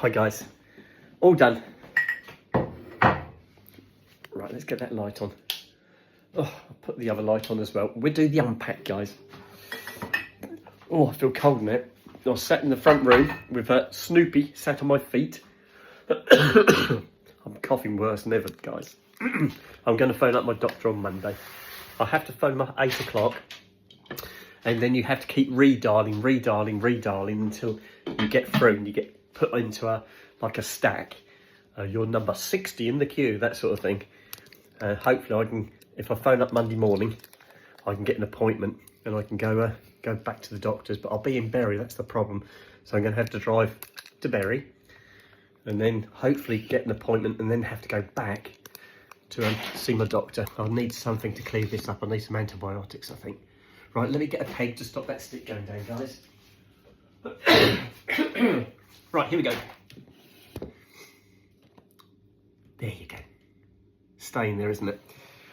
Hi guys, all done. Right, let's get that light on. Oh, I'll put the other light on as well. We'll do the unpack, guys. Oh, I feel cold now. I was sat in the front room with Snoopy sat on my feet. I'm coughing worse than ever, guys. I'm going to phone up my doctor on Monday. I have to phone them at 8 o'clock. And then you have to keep redialing until you get through and you get put into a stack. You're number 60 in the queue, that sort of thing. Hopefully I can, if I phone up Monday morning, I can get an appointment and I can go back to the doctors. But I'll be in Bury, that's the problem. So I'm going to have to drive to Bury and then hopefully get an appointment and then have to go back to see my doctor. I'll need something to clear this up. I need some antibiotics, I think. Right, let me get a peg to stop that stick going down, guys. Right, here we go. There you go. Staying there, isn't it?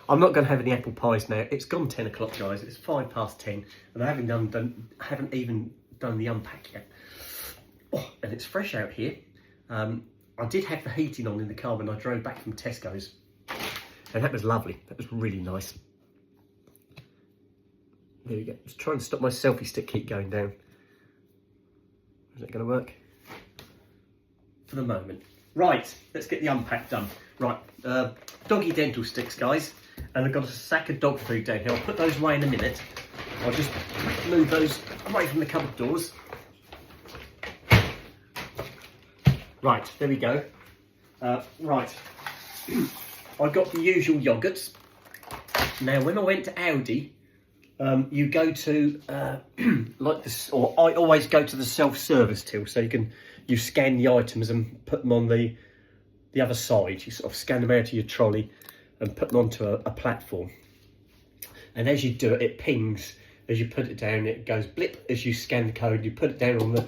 I'm not going to have any apple pies now. It's gone 10 o'clock, guys. It's 10:05, and I haven't even done the unpack yet. Oh, and it's fresh out here. I did have the heating on in the car when I drove back from Tesco's, and that was lovely. That was really nice. There you go. Just trying to stop my selfie stick keep going down. Is that going to work? For the moment. Right, let's get the unpack done. Right, doggy dental sticks, guys. And I've got a sack of dog food down here. I'll put those away in a minute. I'll just move those away from the cupboard doors. Right, there we go. Right, I've got the usual yogurts. Now, when I went to Aldi, you go to like this, or I always go to the self-service till, so you scan the items and put them on the other side. You sort of scan them out of your trolley and put them onto a platform. And as you do it, it pings as you put it down. It goes blip as you scan the code. You put it down on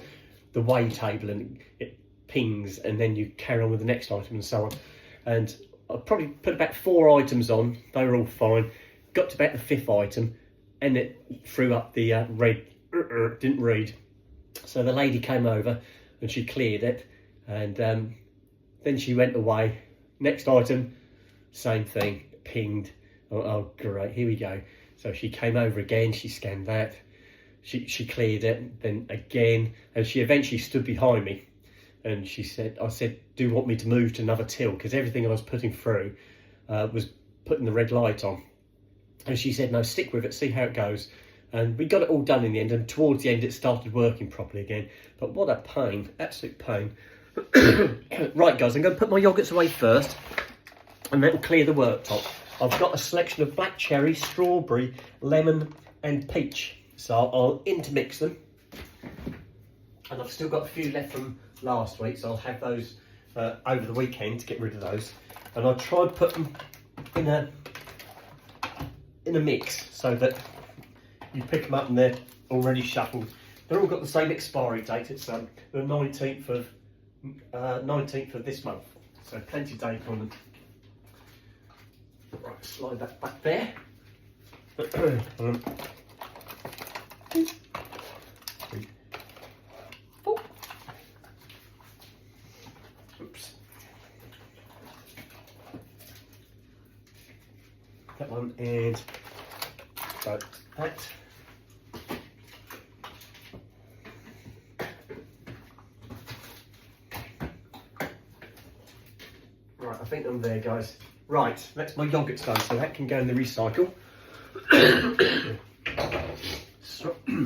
the weigh table and it pings, and then you carry on with the next item and so on. And I probably put about 4 items on. They were all fine. Got to about the 5th item, and it threw up the red, didn't read. So the lady came over and she cleared it, and then she went away. Next item, same thing, pinged. Oh great, here we go. So she came over again, she scanned that, she cleared it, then again, and she eventually stood behind me, and I said, do you want me to move to another till? Because everything I was putting through was putting the red light on. And she said, no, stick with it, see how it goes. And we got it all done in the end, and towards the end it started working properly again. But what a pain, absolute pain. Right, guys, I'm going to put my yogurts away first, and that will clear the worktop. I've got a selection of black cherry, strawberry, lemon and peach. So I'll intermix them. And I've still got a few left from last week, so I'll have those over the weekend to get rid of those. And I'll try and put them in a mix so that you pick them up and they're already shuffled. They're all got the same expiry date. It's the 19th of this month, so plenty of date on them. Right, slide that back there. Oops. That one, and so that. Right, I think I'm there, guys. Right, that's my yogurt's done, so that can go in the recycle.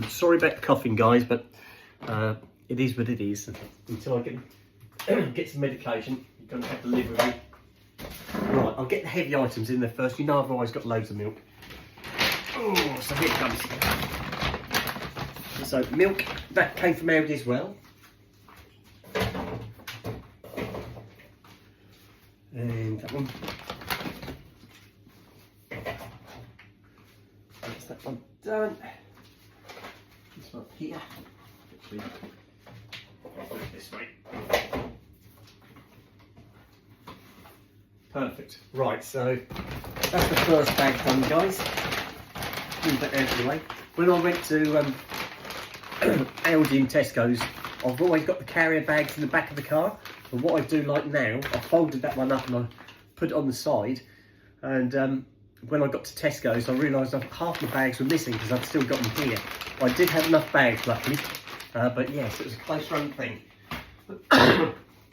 Sorry about the coughing, guys, but it is what it is. Until I get some medication, you're going to have to live with it. Right, I'll get the heavy items in there first. You know I've always got loads of milk. Oh, so here it comes. So milk, that came from Aldi as well. And that one. That's that one done. This one here. Actually, I'll put it this way. Perfect. Right, so that's the first bag done, guys. Move that out of the way. When I went to Aldi and Tesco's, I've always got the carrier bags in the back of the car. But what I do like now, I folded that one up and I put it on the side. And when I got to Tesco's, I realised half my bags were missing because I'd still got them here. I did have enough bags, luckily. But yes, it was a close run thing.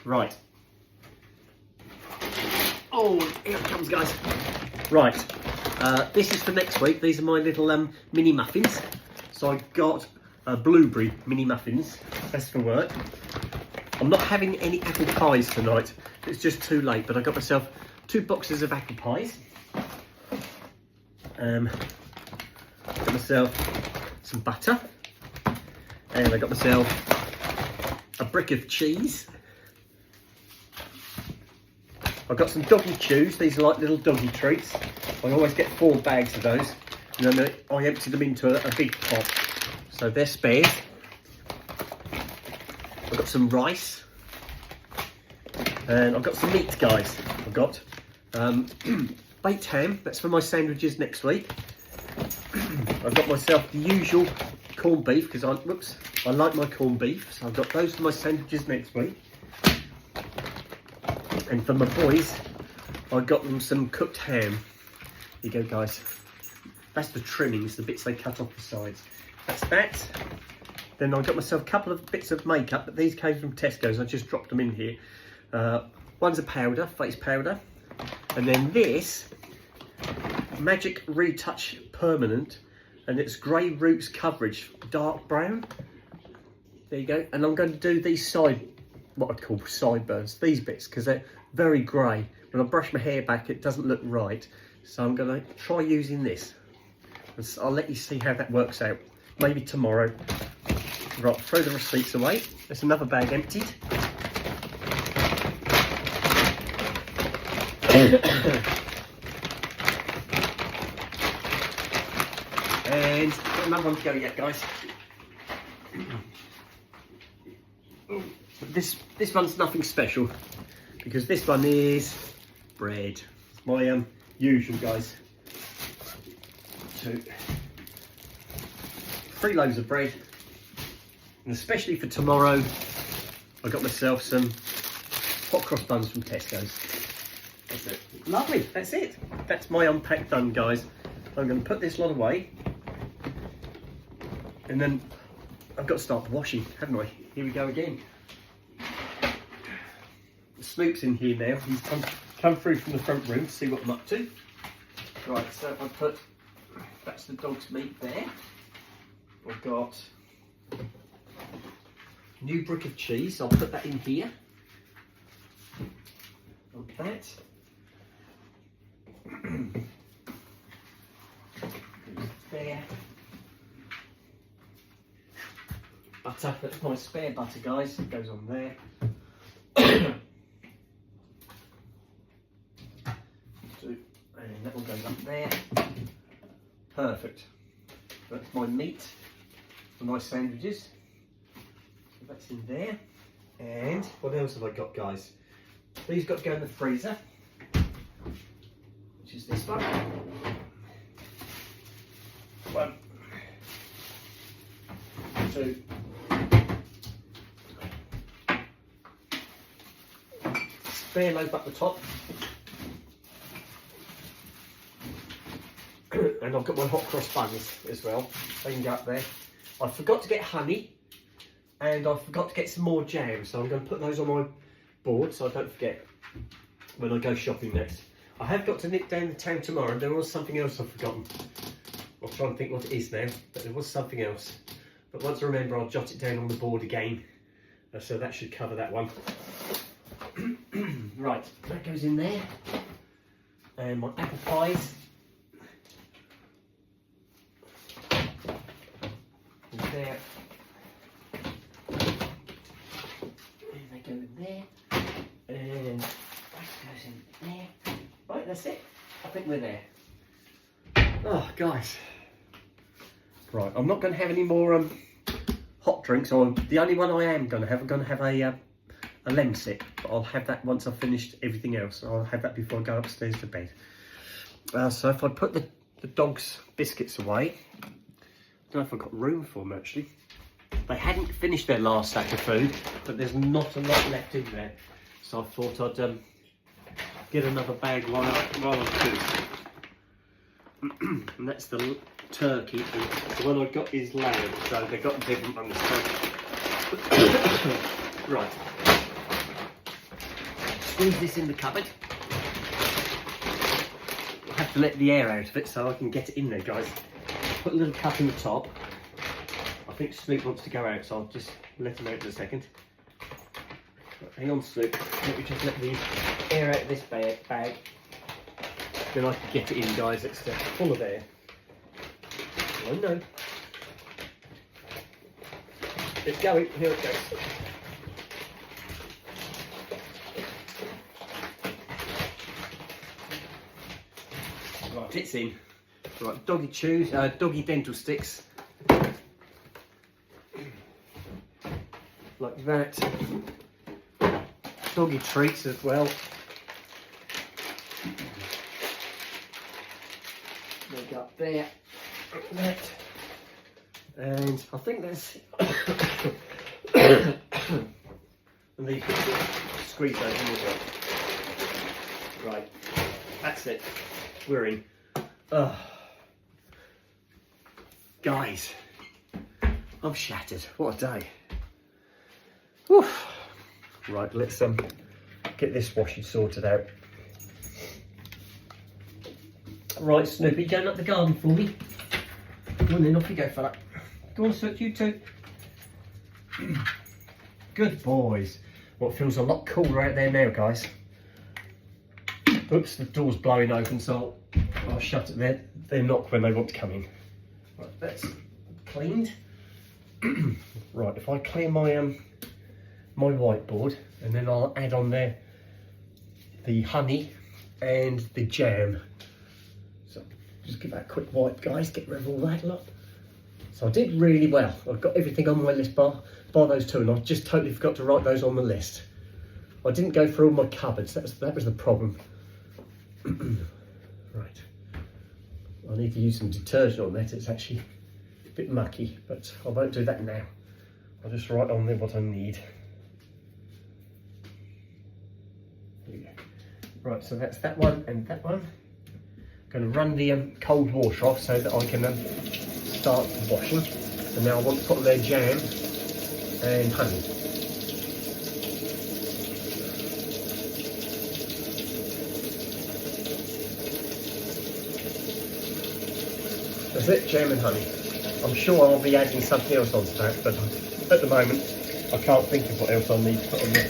Right. Oh, here it comes, guys. Right. This is for next week. These are my little mini muffins. So I got blueberry mini muffins. That's for work. I'm not having any apple pies tonight. It's just too late. But I got myself 2 boxes of apple pies. Got myself some butter. And I got myself a brick of cheese. I've got some doggy chews. These are like little doggy treats. I always get 4 bags of those. And then I empty them into a big pot. So they're spares. I've got some rice. And I've got some meat, guys. I've got baked ham. That's for my sandwiches next week. I've got myself the usual corned beef because I like my corned beef. So I've got those for my sandwiches next week. And for my boys, I got them some cooked ham. Here you go, guys. That's the trimmings, the bits they cut off the sides. That's that. Then I got myself a couple of bits of makeup, but these came from Tesco's. I just dropped them in here. One's a powder, face powder. And then this, Magic Retouch Permanent. And it's Grey Roots Coverage, dark brown. There you go. And I'm going to do these what I'd call sideburns, these bits, because they're very grey. When I brush my hair back, it doesn't look right. So I'm going to try using this. I'll let you see how that works out. Maybe tomorrow. Right, throw the receipts away. There's another bag emptied. And got another one to go yet, guys. This one's nothing special because this one is bread. It's my usual, guys. 3 loaves of bread, and especially for tomorrow, I got myself some hot cross buns from Tesco's. That's it. Lovely. That's it. That's my unpack done, guys. I'm going to put this lot away, and then I've got to start washing, haven't I? Here we go again. Snoop's in here now. He's come through from the front room to see what I'm up to. Right, so I put, that's the dog's meat there. I've got new brick of cheese. I'll put that in here. Like that. There. Butter, that's my spare butter, guys. It goes on there. And that one goes up there. Perfect. That's my meat for my sandwiches. So that's in there. And what else have I got, guys? These got to go in the freezer, which is this one. 1, 2. Spare loaf up the top. And I've got my hot cross buns as well. They can go up there. I forgot to get honey, and I forgot to get some more jam, so I'm going to put those on my board so I don't forget when I go shopping next. I have got to nip down to town tomorrow. There was something else I've forgotten. I'll try and think what it is now, but there was something else. But once I remember, I'll jot it down on the board again. So that should cover that one. Right, that goes in there. And my apple pies. There. And they go in there. And that goes in there. Right, that's it. I think we're there. Oh, guys. Right, I'm not going to have any more hot drinks. Or the only one I am going to have, I'm going to have a lemon sip. But I'll have that once I've finished everything else. I'll have that before I go upstairs to bed. So if I put the dog's biscuits away, I don't know if I've got room for them actually. They hadn't finished their last stack of food, but there's not a lot left in there. So I thought I'd get another bag while I'm cooking. And that's the turkey, and the one I got is lamb, so they got different ones. Right. Squeeze this in the cupboard. I have to let the air out of it so I can get it in there, guys. Put a little cup in the top. I think Snoop wants to go out, so I'll just let him out in a second. Hang on, Snoop. Let me just let the air out of this bag. Then I can get it in, guys. It's full of air. Oh no. It's going. Here it goes. Right, it's in. Right, doggy chews, doggy dental sticks. Like that. Doggy treats as well. They go up there, like that. And I think that's and these squeeze those in as well. Right, that's it. We're in. Guys, I'm shattered. What a day. Whew. Right, let's get this washing sorted out. Right, Snoopy, going up the garden for me. Go on then, off you go, fella. Go on, Snoop, you too. Good boys. Well, it feels a lot cooler out there now, guys. Oops, the door's blowing open, so I'll shut it there. They knock when they want to come in. Right, that's cleaned. Right, if I clear my my whiteboard, and then I'll add on there the honey and the jam. So just give that a quick wipe, guys, get rid of all that lot. So I did really well. I've got everything on my list bar those two, and I just totally forgot to write those on the list. I didn't go through all my cupboards, that was the problem. Right, I need to use some detergent on that. It's actually a bit mucky, but I won't do that now. I'll just write on there what I need. There we go. Right, so that's that one and that one. I'm going to run the cold water off so that I can start washing. And now I want to put on their jam and honey. That's it, jam and honey. I'm sure I'll be adding something else onto that, but at the moment I can't think of what else I'll need to put on there.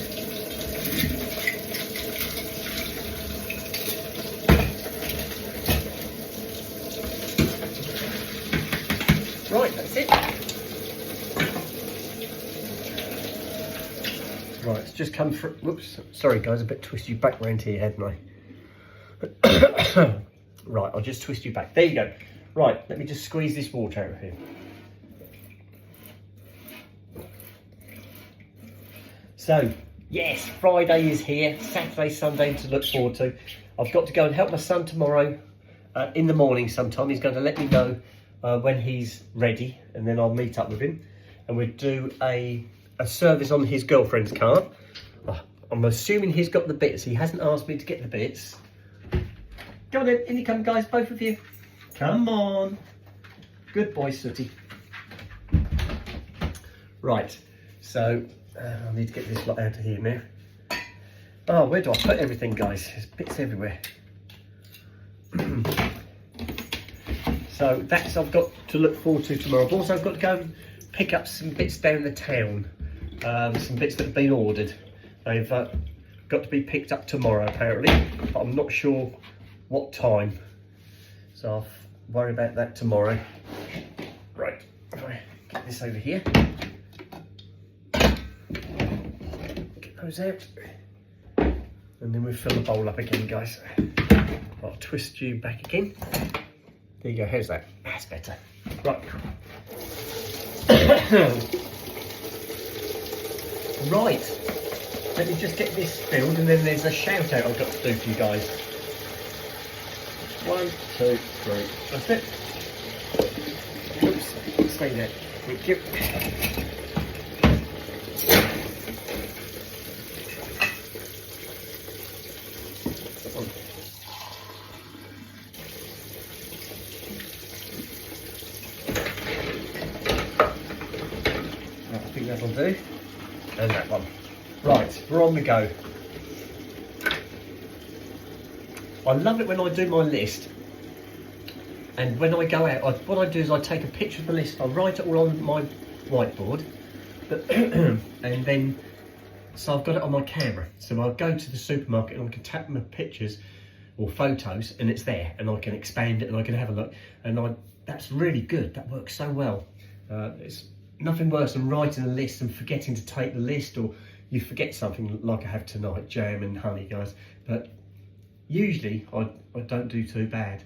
Right, that's it. Right, it's just come through. Whoops, sorry guys, a bit twist you back round here, hadn't I? Right, I'll just twist you back. There you go. Right, let me just squeeze this water out of here. So, yes, Friday is here. Saturday, Sunday to look forward to. I've got to go and help my son tomorrow in the morning sometime. He's going to let me know when he's ready, and then I'll meet up with him. And we'll do a service on his girlfriend's car. I'm assuming he's got the bits. He hasn't asked me to get the bits. Go on then, in you come guys, both of you. Come on. Good boy, Sooty. Right, so I need to get this lot out of here now. Oh, where do I put everything, guys? There's bits everywhere. So that's I've got to look forward to tomorrow. I've also got to go and pick up some bits down the town. Some bits that have been ordered. They've got to be picked up tomorrow apparently, but I'm not sure what time. So I'll worry about that tomorrow. Right, if I get this over here. Get those out. And then we'll fill the bowl up again, guys. I'll twist you back again. There you go, how's that? That's better. Right. Right. Let me just get this filled, and then there's a shout out I've got to do for you guys. 1, 2, 3. That's it. Oops, stay there. Thank you. on the go. I love it when I do my list, and when I go out, what I do is I take a picture of the list, I write it all on my whiteboard, and then, so I've got it on my camera. So I'll go to the supermarket and I can tap my pictures or photos and it's there, and I can expand it and I can have a look, and that's really good. That works so well. It's nothing worse than writing a list and forgetting to take the list, or you forget something like I have tonight, jam and honey, guys. But usually I don't do too bad.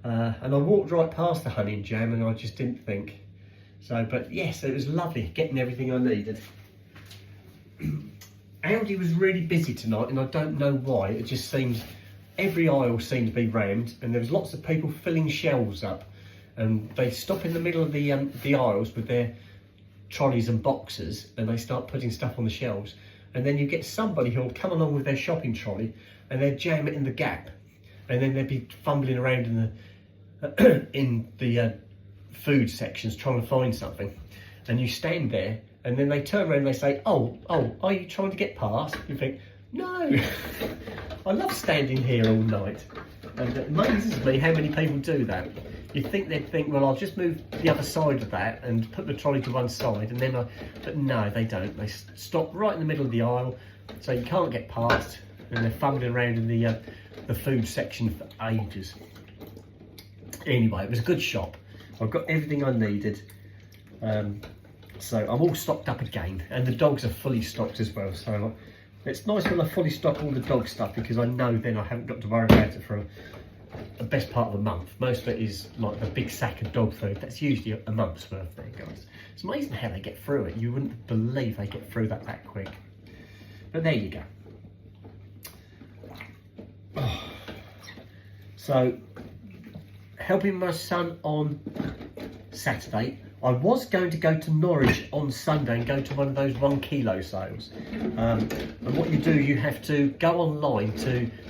And I walked right past the honey and jam and I just didn't think. So, but yes, it was lovely getting everything I needed. Aldi was really busy tonight, and I don't know why. It just seems every aisle seemed to be rammed, and there was lots of people filling shelves up, and they stop in the middle of the aisles with their trolleys and boxes, and they start putting stuff on the shelves, and then you get somebody who'll come along with their shopping trolley and they'll jam it in the gap, and then they'll be fumbling around in the food sections trying to find something, and you stand there. And then they turn around and they say, oh, are you trying to get past? You think, no. I love standing here all night. And it amazes me how many people do that. You'd think they'd think, well, I'll just move the other side of that and put the trolley to one side, and then but no, they don't. They stop right in the middle of the aisle, so you can't get past, and they're fumbling around in the food section for ages. Anyway, it was a good shop. I've got everything I needed. So I'm all stocked up again, and the dogs are fully stocked as well. So it's nice when I fully stock all the dog stuff, because I know then I haven't got to worry about it for the best part of the month. Most of it is like the big sack of dog food. That's usually a month's worth there, guys. It's amazing how they get through it. You wouldn't believe they get through that quick. But there you go. Oh. So, helping my son on Saturday. I was going to go to Norwich on Sunday and go to one of those 1 kilo sales. And what you do, you have to go online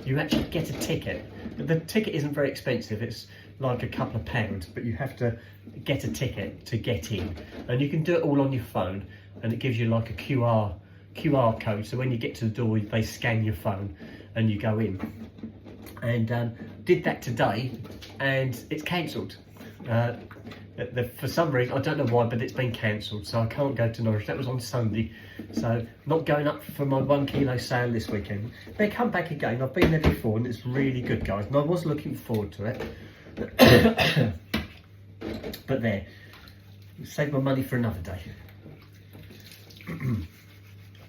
you actually get a ticket. The ticket isn't very expensive, it's like a couple of pounds, but you have to get a ticket to get in. And you can do it all on your phone, and it gives you like a QR code. So when you get to the door, they scan your phone and you go in. And did that today, and it's cancelled. For some reason, I don't know why, but it's been cancelled, so I can't go to Norwich. That was on Sunday, so not going up for my 1 kilo sale this weekend. They come back again. I've been there before, and it's really good, guys, and I was looking forward to it. But there, save my money for another day.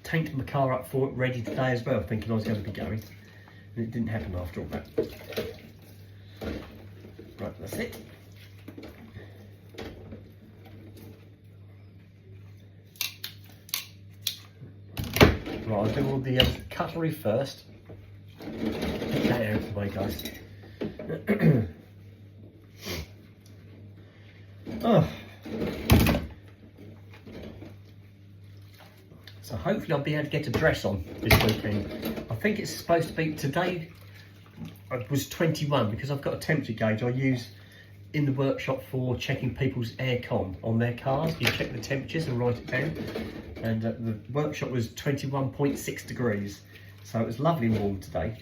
Tanked my car up for it, ready today as well, thinking I was going to be going, and it didn't happen after all that. Right, that's it. Right, I'll do all the cutlery first. Get that out of the way, guys. Oh. So hopefully I'll be able to get a dress on this weekend. I think it's supposed to be, today it was 21, because I've got a temperature gauge I use in the workshop for checking people's aircon on their cars. You check the temperatures and write it down. And the workshop was 21.6 degrees, so it was lovely and warm today.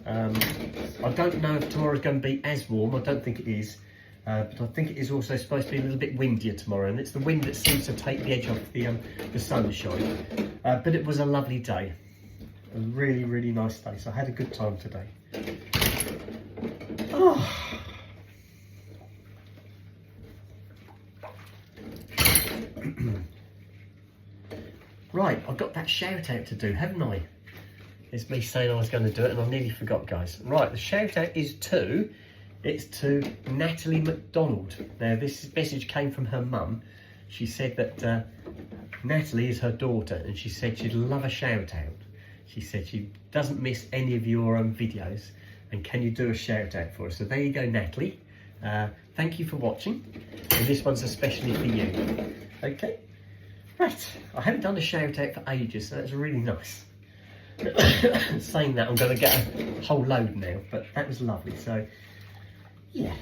I don't know if tomorrow's going to be as warm. I don't think it is, but I think it is also supposed to be a little bit windier tomorrow, and it's the wind that seems to take the edge off the sunshine. But it was a lovely day, a really, really nice day, so I had a good time today. Oh. Right, I've got that shout out to do, haven't I? It's me saying I was going to do it and I nearly forgot, guys. Right, the shout out is to Natalie McDonald. Now, this message came from her mum. She said that Natalie is her daughter, and she said she'd love a shout out. She said she doesn't miss any of your videos, and can you do a shout out for us? So there you go, Natalie. Thank you for watching, and this one's especially for you. Okay. Right, I haven't done a shout out for ages, so that's really nice. Saying that, I'm going to get a whole load now, but that was lovely, so yeah.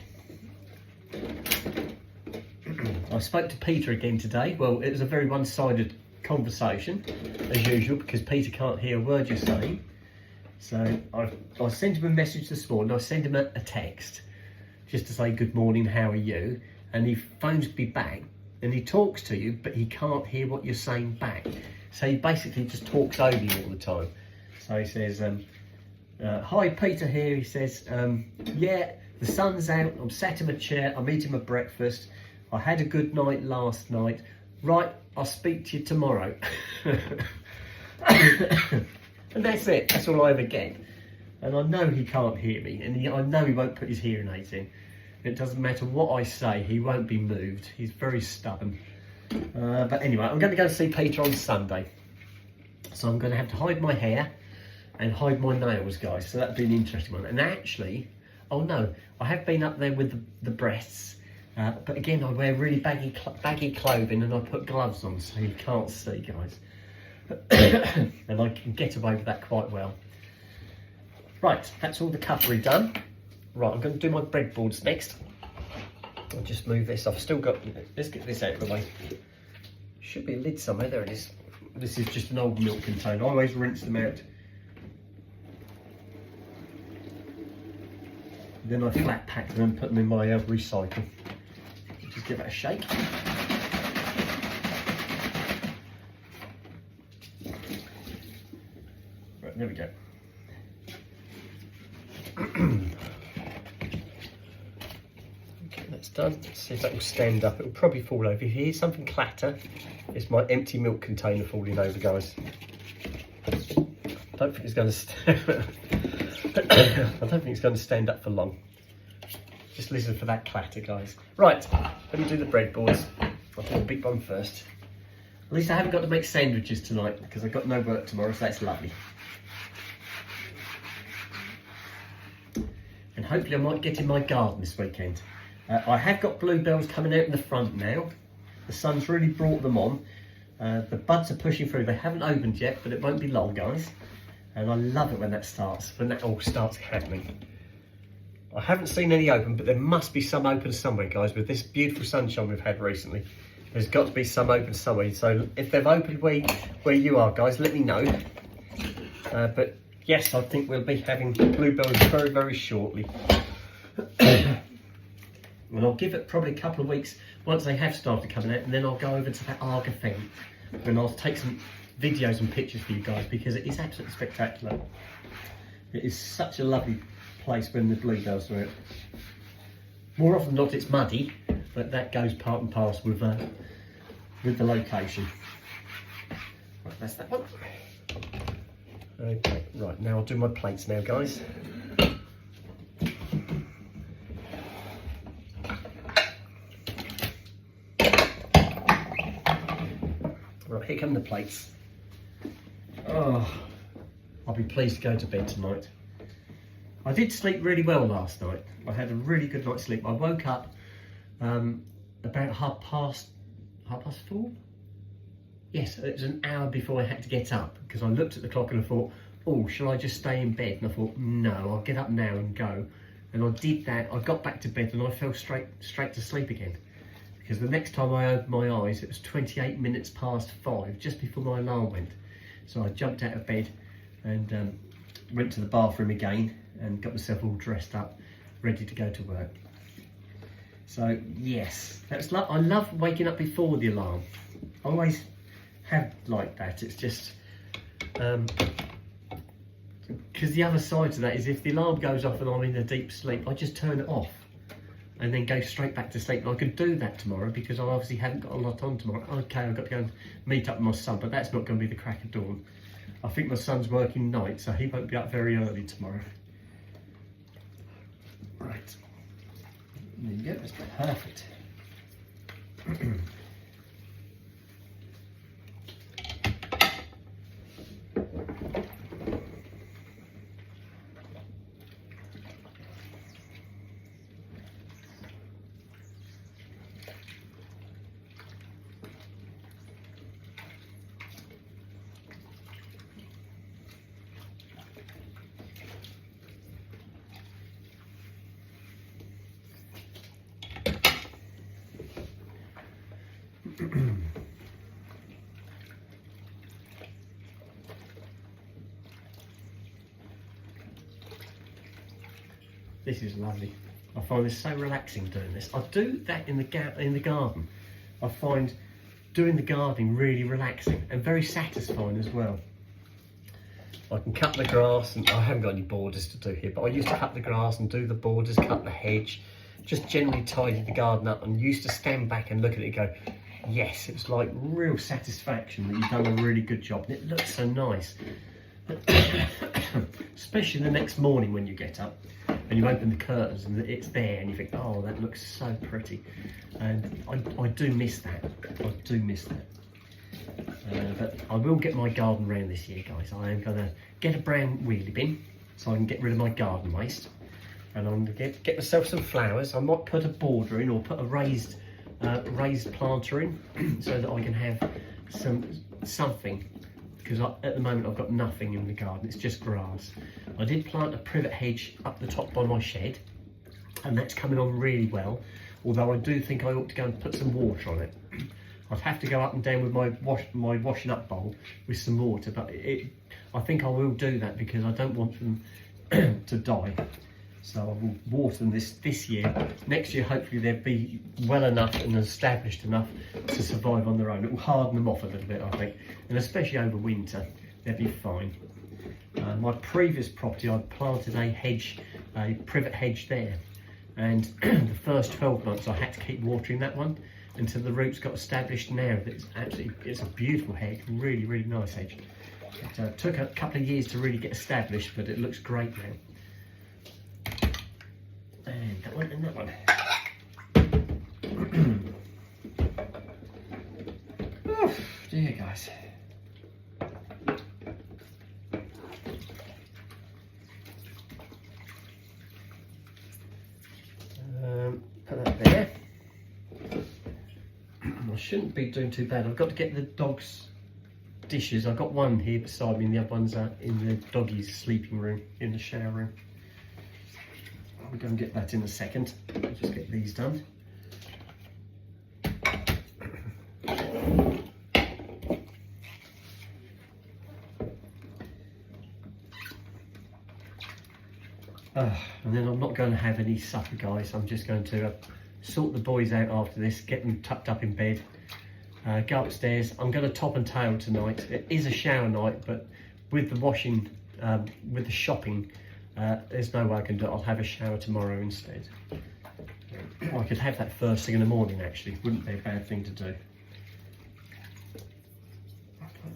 I spoke to Peter again today. Well, it was a very one-sided conversation, as usual, because Peter can't hear a word you're saying. So I sent him a message this morning. I sent him a text just to say, good morning, how are you? And he phones me back and he talks to you, but he can't hear what you're saying back. So he basically just talks over you all the time. So he says, hi, Peter here. He says, yeah, the sun's out. I'm sat in my chair. I'm eating my breakfast. I had a good night last night. Right, I'll speak to you tomorrow. And that's it. That's all I ever get. And I know he can't hear me. And I know he won't put his hearing aids in. It doesn't matter what I say. He won't be moved. He's very stubborn. But anyway, I'm going to go see Peter on Sunday. So I'm going to have to hide my hair and hide my nails, guys. So that'll be an interesting one. And actually, oh no, I have been up there with the breasts. But again, I wear really baggy clothing and I put gloves on so you can't see, guys. And I can get away with that quite well. Right, that's all the cutlery done. Right, I'm going to do my breadboards next. I'll just move this. I've still got, let's get this out of the way. Should be a lid somewhere, there it is. This is just an old milk container. I always rinse them out. Then I flat pack them and put them in my recycle. Just give it a shake. Right, there we go. Okay, that's done. Let's see if that will stand up. It will probably fall over. If you hear something clatter, it's my empty milk container falling over, guys. I don't think it's going to I don't think it's going to stand up for long. Just listen for that clatter, guys. Right, let me do the breadboards. I'll do the big one first. At least I haven't got to make sandwiches tonight because I've got no work tomorrow, so that's lovely. And hopefully I might get in my garden this weekend. I have got bluebells coming out in the front now. The sun's really brought them on. The buds are pushing through. They haven't opened yet, but it won't be long, guys. And I love it when that starts, when that all starts happening. I haven't seen any open, but there must be some open somewhere, guys. With this beautiful sunshine we've had recently, there's got to be some open somewhere. So if they've opened where you are, guys, let me know. But yes, I think we'll be having bluebells very, very shortly. And I'll give it probably a couple of weeks once they have started coming out, and then I'll go over to that Arga thing and I'll take some videos and pictures for you guys because it is absolutely spectacular. It is such a lovely place when the bluebells are out. More often than not, it's muddy, but that goes part and parcel with the location. Right, that's that one. Okay, right, now I'll do my plates now, guys. Right, here come the plates. Oh, I'll be pleased to go to bed tonight. I did sleep really well last night. I had a really good night's sleep. I woke up about half past 4. Yes, it was an hour before I had to get up because I looked at the clock and I thought, oh, shall I just stay in bed? And I thought, no, I'll get up now and go. And I did that. I got back to bed and I fell straight to sleep again. Because the next time I opened my eyes, it was 28 minutes past 5, just before my alarm went. So I jumped out of bed and went to the bathroom again and got myself all dressed up, ready to go to work. So yes, I love waking up before the alarm. I always have like that. It's just because the other side to that is if the alarm goes off and I'm in a deep sleep, I just turn it off and then go straight back to sleep. And I could do that tomorrow because I obviously haven't got a lot on tomorrow. Okay, I've got to go and meet up with my son, but that's not going to be the crack of dawn. I think my son's working night, so he won't be up very early tomorrow. Right, there you go, that's perfect. This is lovely. I find this so relaxing doing this. I do that in the garden. I find doing the gardening really relaxing and very satisfying as well. I can cut the grass, and I haven't got any borders to do here, but I used to cut the grass and do the borders, cut the hedge, just generally tidy the garden up, and used to stand back and look at it and go, yes, it was like real satisfaction that you've done a really good job, and it looks so nice. Especially the next morning when you get up and you open the curtains and it's there and you think, oh, that looks so pretty. And I do miss that. I do miss that. But I will get my garden round this year, guys. I am going to get a brown wheelie bin so I can get rid of my garden waste. And I'm going to get myself some flowers. I might put a border in or put a raised planter in so that I can have something. Because at the moment I've got nothing in the garden, it's just grass. I did plant a privet hedge up the top by my shed, and that's coming on really well, although I do think I ought to go and put some water on it. I'd have to go up and down with my washing up bowl with some water, but I think I will do that because I don't want them to die. So I will water them this year. Next year, hopefully they'll be well enough and established enough to survive on their own. It will harden them off a little bit, I think, and especially over winter, they'll be fine. My previous property, I planted a privet hedge there, and the first 12 months I had to keep watering that one until the roots got established. Now it's a beautiful hedge, really, really nice hedge. It took a couple of years to really get established, but it looks great now. And that one and that one. Oh dear, guys. Put that there. I shouldn't be doing too bad. I've got to get the dog's dishes. I've got one here beside me and the other one's in the doggy's sleeping room, in the shower room. We'll go and get that in a second. I'll just get these done. And then I'm not going to have any supper, guys. I'm just going to sort the boys out after this, get them tucked up in bed, go upstairs. I'm going to top and tail tonight. It is a shower night, but with the washing, with the shopping, there's no way I can do it. I'll have a shower tomorrow instead. I could have that first thing in the morning, actually. Wouldn't be a bad thing to do.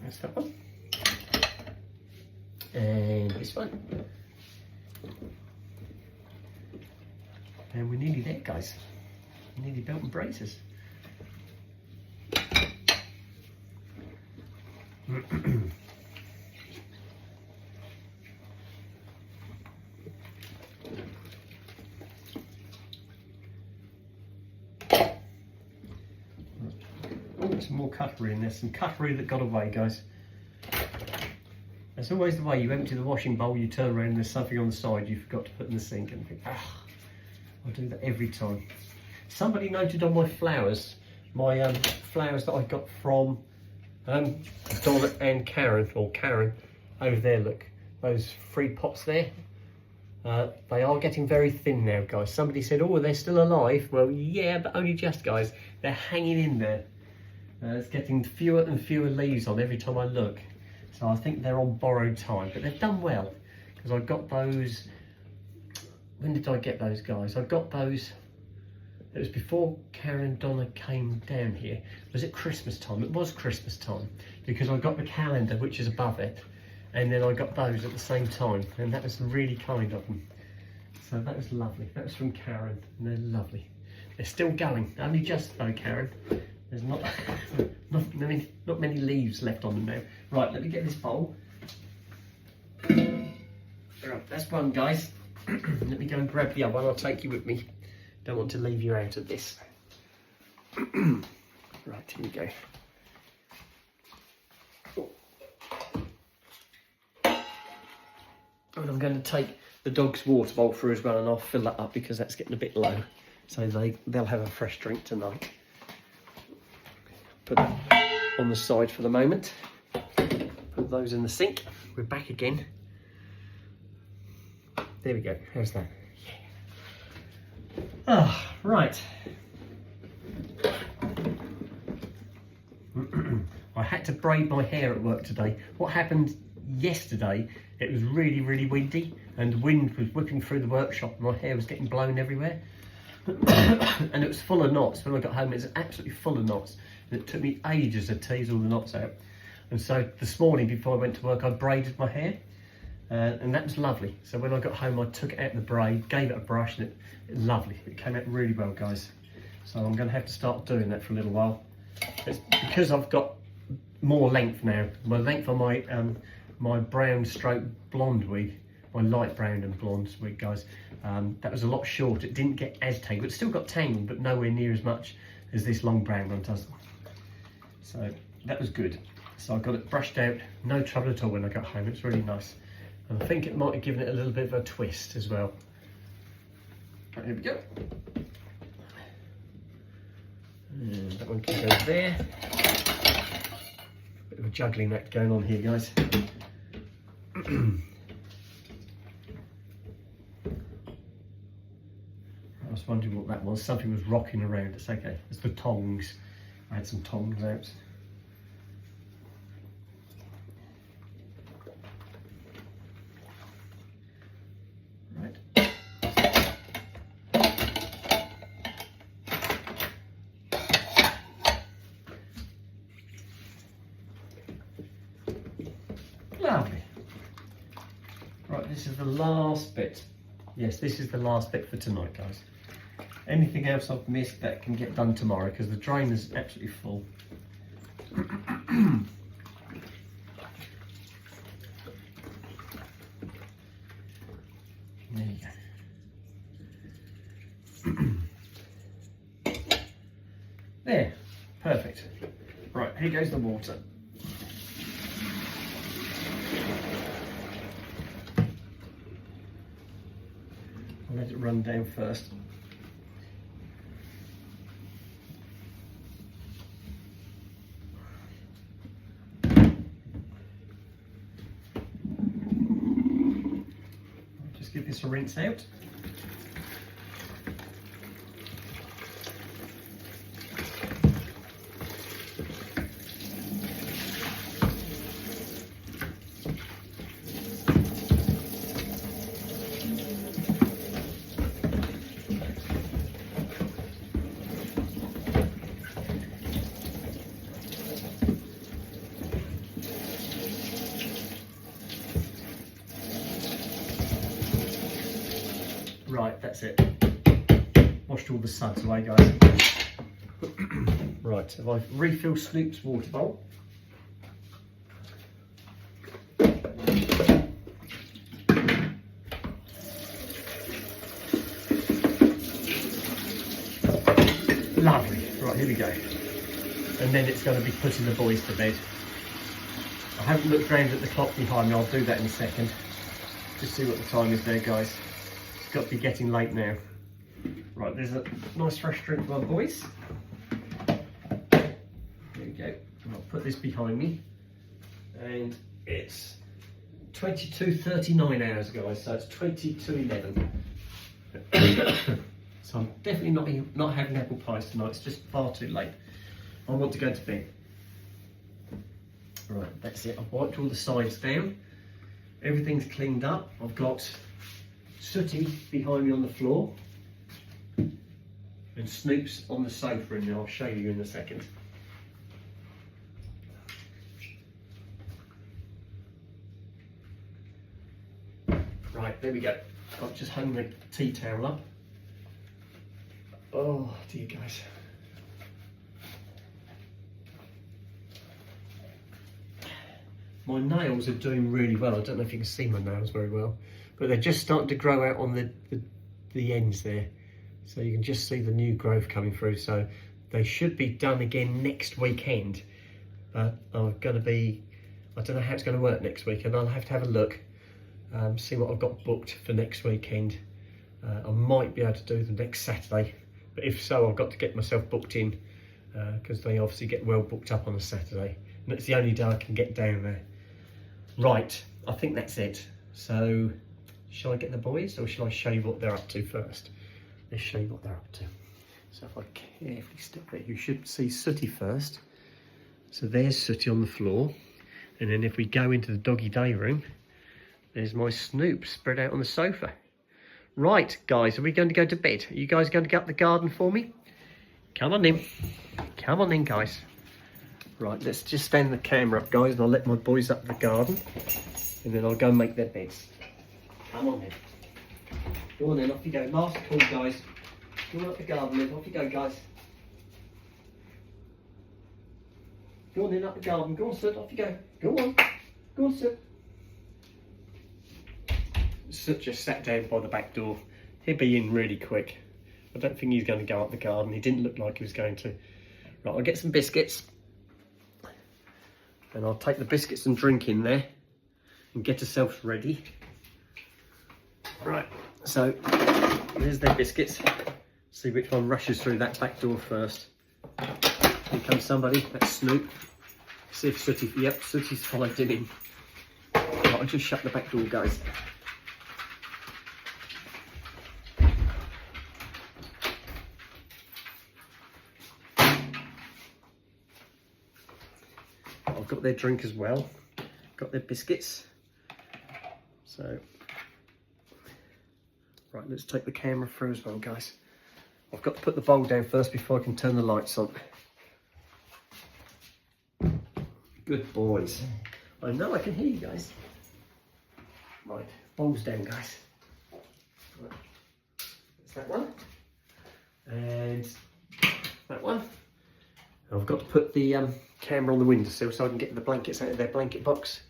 That's that one. And this one. And we're nearly there, guys. We're nearly belt and braces. Some more cutlery in there, some cutlery that got away, guys. That's always the way. You empty the washing bowl, you turn around and there's something on the side you forgot to put in the sink, and think, I do that every time. Somebody noted on my flowers, my flowers that I got from Donna and Karen, or Karen, over there, look, those 3 pots there. They are getting very thin now, guys. Somebody said, oh, they're still alive. Well, yeah, but only just, guys. They're hanging in there. It's getting fewer and fewer leaves on every time I look. So I think they're on borrowed time, but they've done well. Because I got those, when did I get those, guys? I got those, it was before Karen and Donna came down here. Was it Christmas time? It was Christmas time, because I got the calendar, which is above it, and then I got those at the same time, and that was really kind of them. So that was lovely. That was from Karen, and they're lovely. They're still going, only just though, Karen. There's not many leaves left on them now. Right, let me get this bowl. Right, that's one, guys. Let me go and grab the other one. I'll take you with me. Don't want to leave you out of this. Right, here we go. And I'm going to take the dog's water bowl through as well, and I'll fill that up because that's getting a bit low. So they'll have a fresh drink tonight. Put that on the side for the moment. Put those in the sink. We're back again. There we go. How's that? Yeah. Ah, right. I had to braid my hair at work today. What happened yesterday, it was really, really windy and the wind was whipping through the workshop and my hair was getting blown everywhere. And it was full of knots. When I got home, it was absolutely full of knots. And it took me ages to tease all the knots out. And so this morning, before I went to work, I braided my hair. And that was lovely. So when I got home, I took it out of the braid, gave it a brush, and it lovely. It came out really well, guys. So I'm going to have to start doing that for a little while. It's because I've got more length now. My length on my my brown stroke blonde wig, my light brown and blonde wig, guys, that was a lot shorter. It didn't get as tangled. It still got tangled, but nowhere near as much as this long brown one does. So that was good. So I got it brushed out, no trouble at all when I got home. It's really nice. And I think it might have given it a little bit of a twist as well. Right, here we go. And that one can go there. Bit of a juggling act going on here, guys. I was wondering what that was. Something was rocking around. It's okay. It's the tongs. I had some tongs out. Right. Lovely. Right, this is the last bit. Yes, this is the last bit for tonight, guys. Anything else I've missed that can get done tomorrow because the drain is absolutely full. There you go. There, perfect. Right, here goes the water. I'll let it run down first. Just give this a rinse out. Right, that's it. Washed all the suds away, guys. Right, so I've refilled Snoop's water bowl. Lovely. Right, here we go. And then it's going to be putting the boys to bed. I haven't looked round at the clock behind me. I'll do that in a second. Just see what the time is there, guys. It's got to be getting late now. Right, there's a nice fresh drink for my boys. There we go. I'll put this behind me. And it's 22:39 hours, guys. So it's 22:11. So I'm definitely not having apple pies tonight. It's just far too late. I want to go to bed. Right, that's it. I've wiped all the sides down. Everything's cleaned up. I've got Sooty behind me on the floor. And Snoop's on the sofa, and I'll show you in a second. Right, there we go. I've just hung the tea towel up. Oh dear, guys. My nails are doing really well. I don't know if you can see my nails very well, but they're just starting to grow out on the ends there. So you can just see the new growth coming through. So they should be done again next weekend. But I'm going to be, I don't know how it's going to work next week, and I'll have to have a look, see what I've got booked for next weekend. I might be able to do the next Saturday, but if so, I've got to get myself booked in because they obviously get well booked up on a Saturday. And it's the only day I can get down there. Right, I think that's it. So, shall I get the boys or shall I show you what they're up to first? let's show you what they're up to. So if I carefully step there, you should see Sooty first. So there's Sooty on the floor. And then if we go into the doggy day room, there's my Snoop spread out on the sofa. Right, guys, are we going to go to bed? Are you guys going to go up the garden for me? Come on in. Come on in, guys. Right, let's just stand the camera up, guys, and I'll let my boys up the garden. And then I'll go and make their beds. Come on then. Go on then, off you go. Last call, guys. Go on up the garden then. Off you go, guys. Go on then, up the garden. Go on, Soot, off you go. Go on. Go on, Soot. Soot just sat down by the back door. He'll be in really quick. I don't think he's going to go up the garden. He didn't look like he was going to. Right, I'll get some biscuits. And I'll take the biscuits and drink in there. And get ourselves ready. Right, so there's their biscuits. See which one rushes through that back door first. Here comes somebody, that's Snoop. See if Sooty, yep, Sooty's followed him in. Right, I'll just shut the back door, guys. I've got their drink as well. Got their biscuits. So, right, let's take the camera through as well, guys. I've got to put the bowl down first before I can turn the lights on. Good boys. I know I can hear you guys. Right, bowls down, guys. Right. That's that one. And that one. I've got to put the camera on the windowsill so I can get the blankets out of their blanket box,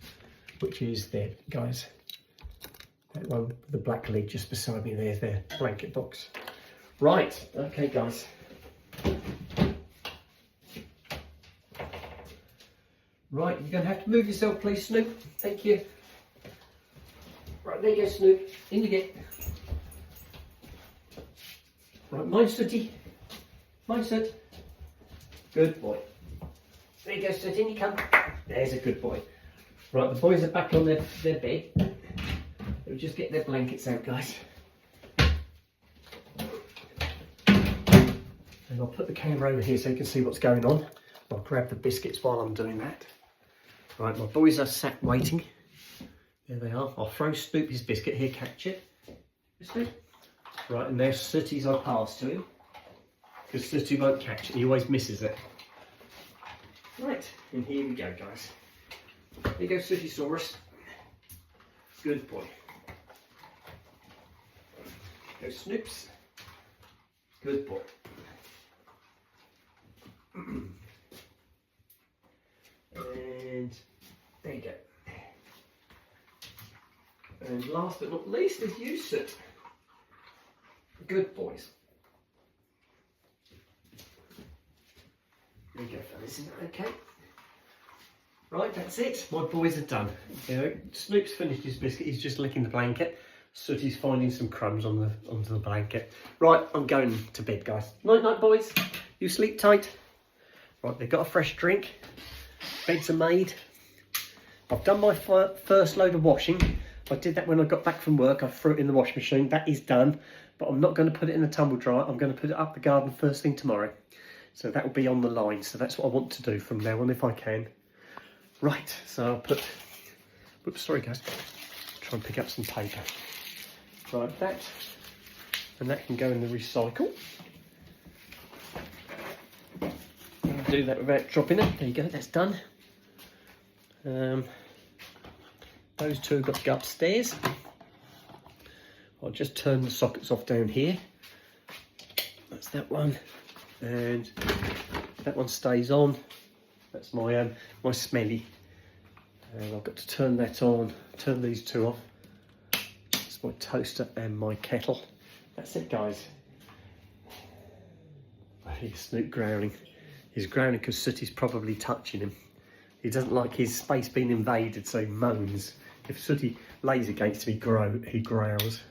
which is there, guys. That one, the black lid just beside me, there's their blanket box. Right, okay, guys. Right, you're going to have to move yourself, please, Snoop. Thank you. Right, there you go, Snoop. In you get. Right, mind Sooty. Mind Soot. Good boy. There you go, Soot. In you come. There's a good boy. Right, the boys are back on their bed. They'll just get their blankets out, guys. And I'll put the camera over here so you can see what's going on. I'll grab the biscuits while I'm doing that. Right, my boys are sat waiting. There they are. I'll throw Snoop his biscuit. Here, catch it. Snoop. Right, and there's Sooty's. I'll pass to him. Because Sooty won't catch it. He always misses it. Right, and here we go, guys. There you go, Sootysaurus. Good boy. Go Snoops. Good boy. And there you go. And last but not least is you, Soot. Good boys. There you go, fellas. Isn't that okay? Right, that's it. My boys are done. You know, Snoop's finished his biscuit. He's just licking the blanket. Sooty's finding some crumbs on onto the blanket. Right, I'm going to bed, guys. Night, night, boys. You sleep tight. Right, they've got a fresh drink. Beds are made. I've done my first load of washing. I did that when I got back from work. I threw it in the washing machine. That is done. But I'm not going to put it in the tumble dryer. I'm going to put it up the garden first thing tomorrow. So that will be on the line. So that's what I want to do from now on if I can. Right, so I'll put... Whoops, sorry guys. Try and pick up some paper. Right, that. And that can go in the recycle. Do that without dropping it. There you go, that's done. Those two have got to go upstairs. I'll just turn the sockets off down here. That's that one. And that one stays on. That's my my smelly. And I've got to turn that on, turn these two off. That's my toaster and my kettle. That's it, guys. I hear Snoop growling. He's growling because Sooty's probably touching him. He doesn't like his space being invaded, so he moans. If Sooty lays against him, he growls.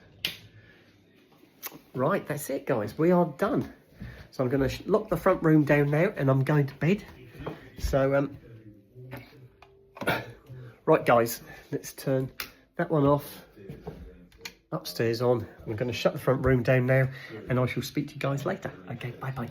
Right, that's it, guys. We are done. So I'm going to lock the front room down now, and I'm going to bed. So, right, guys, let's turn that one off. upstairs on. I'm going to shut the front room down now, and I shall speak to you guys later. Okay, bye-bye.